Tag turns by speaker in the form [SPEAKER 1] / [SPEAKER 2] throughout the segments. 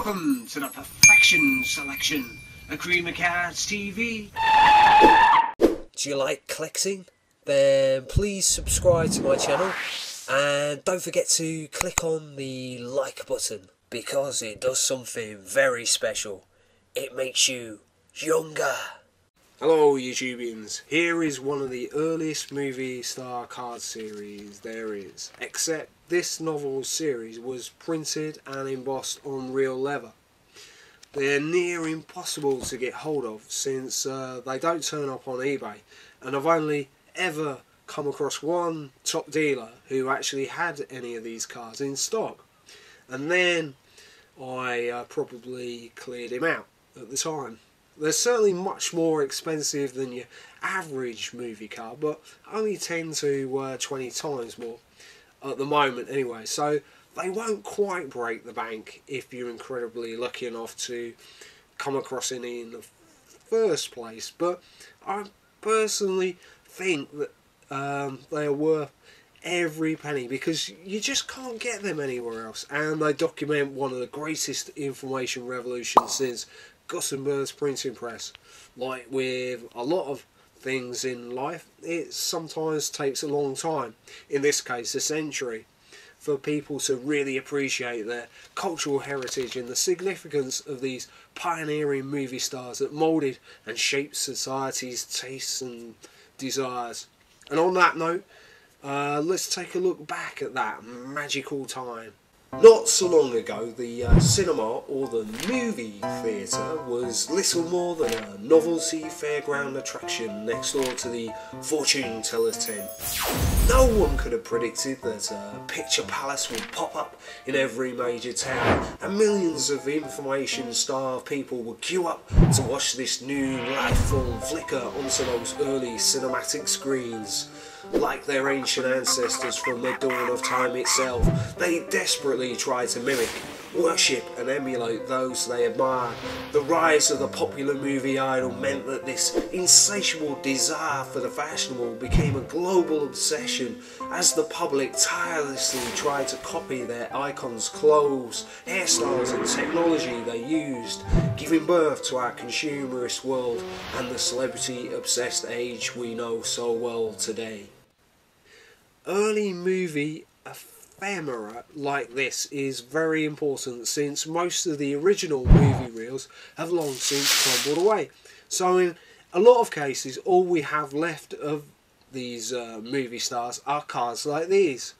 [SPEAKER 1] Welcome to the Perfection Selection, a Creamer Cats TV.
[SPEAKER 2] Do you like collecting? Then please subscribe to my channel and don't forget to click on the like button because it does something very special. It makes you younger. Hello YouTubians, here is one of the earliest movie star card series there is, except this novel series was printed and embossed on real leather. They're near impossible to get hold of since they don't turn up on eBay, and I've only ever come across one top dealer who actually had any of these cards in stock, and then I probably cleared him out at the time. They're certainly much more expensive than your average movie card, but only 10 to 20 times more at the moment anyway, so they won't quite break the bank if you're incredibly lucky enough to come across any in the first place. But I personally think that they are worth every penny because you just can't get them anywhere else, and they document one of the greatest information revolutions since Gutenberg's printing press. Like with a lot of things in life, it sometimes takes a long time, in this case a century, for people to really appreciate their cultural heritage and the significance of these pioneering movie stars that moulded and shaped society's tastes and desires. And on that note, let's take a look back at that magical time. Not so long ago, the cinema or the movie theatre was little more than a novelty fairground attraction next door to the fortune teller's tent. No one could have predicted that a picture palace would pop up in every major town, and millions of information-starved people would queue up to watch this new life form flicker onto those early cinematic screens. Like their ancient ancestors from the dawn of time itself, they desperately tried to mimic, worship and emulate those they admired. The rise of the popular movie idol meant that this insatiable desire for the fashionable became a global obsession as the public tirelessly tried to copy their icons' clothes, hairstyles and technology they used, giving birth to our consumerist world and the celebrity-obsessed age we know so well today. Early movie ephemera like this is very important since most of the original movie reels have long since crumbled away. So in a lot of cases all we have left of these movie stars are cards like these.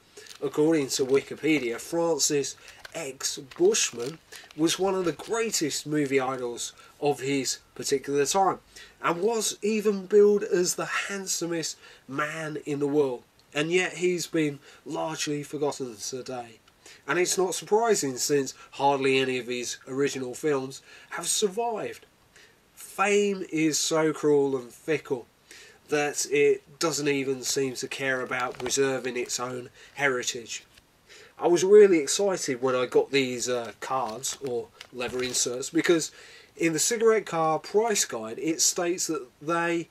[SPEAKER 2] According to Wikipedia, Francis X. Bushman was one of the greatest movie idols of his particular time and was even billed as the handsomest man in the world. And yet he's been largely forgotten today. And it's not surprising since hardly any of his original films have survived. Fame is so cruel and fickle that it doesn't even seem to care about preserving its own heritage. I was really excited when I got these cards, or leather inserts, because in the cigarette card price guide it states that they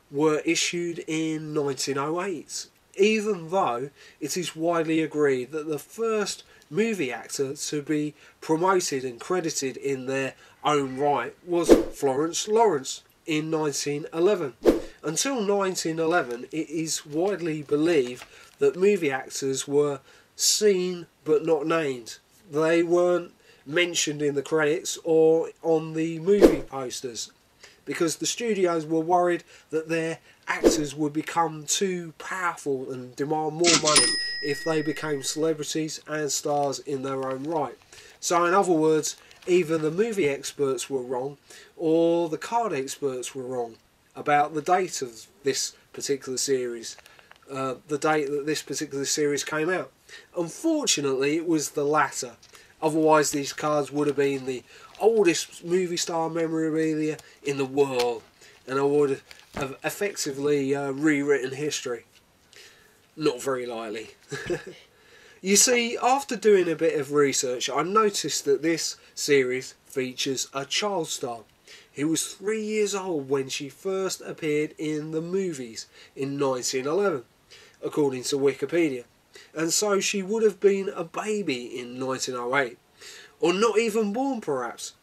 [SPEAKER 2] were issued in 1908. Even though it is widely agreed that the first movie actor to be promoted and credited in their own right was Florence Lawrence in 1911. Until 1911, it is widely believed that movie actors were seen but not named. They weren't mentioned in the credits or on the movie posters because the studios were worried that their actors would become too powerful and demand more money if they became celebrities and stars in their own right. So in other words, either the movie experts were wrong or the card experts were wrong about the date of this particular series, the date that this particular series came out. Unfortunately, it was the latter. Otherwise, these cards would have been the oldest movie star memorabilia in the world, and I would have effectively rewritten history. Not very likely. You see, after doing a bit of research, I noticed that this series features a child star who was 3 years old when she first appeared in the movies in 1911, according to Wikipedia. And so she would have been a baby in 1908.
[SPEAKER 3] or not even born perhaps.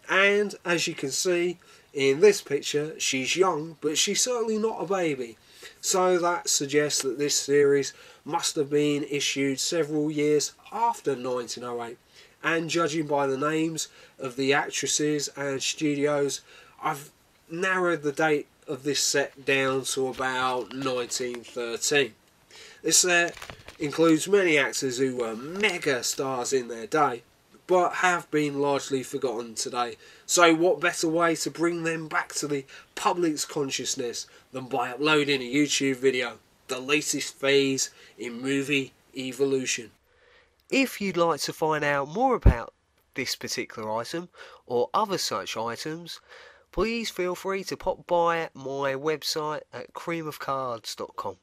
[SPEAKER 3] And as you can see in this picture, she's young, but she's certainly not a baby. So that suggests that this series must have been issued several years after 1908. And judging by the names of the actresses and studios, I've narrowed the date of this set down to about 1913. This set includes many actors who were mega stars in their day, but have been largely forgotten today. So what better way to bring them back to the public's consciousness than by uploading a YouTube video, the latest phase in movie evolution.
[SPEAKER 2] If you'd like to find out more about this particular item or other such items, please feel free to pop by my website at creamofcards.com.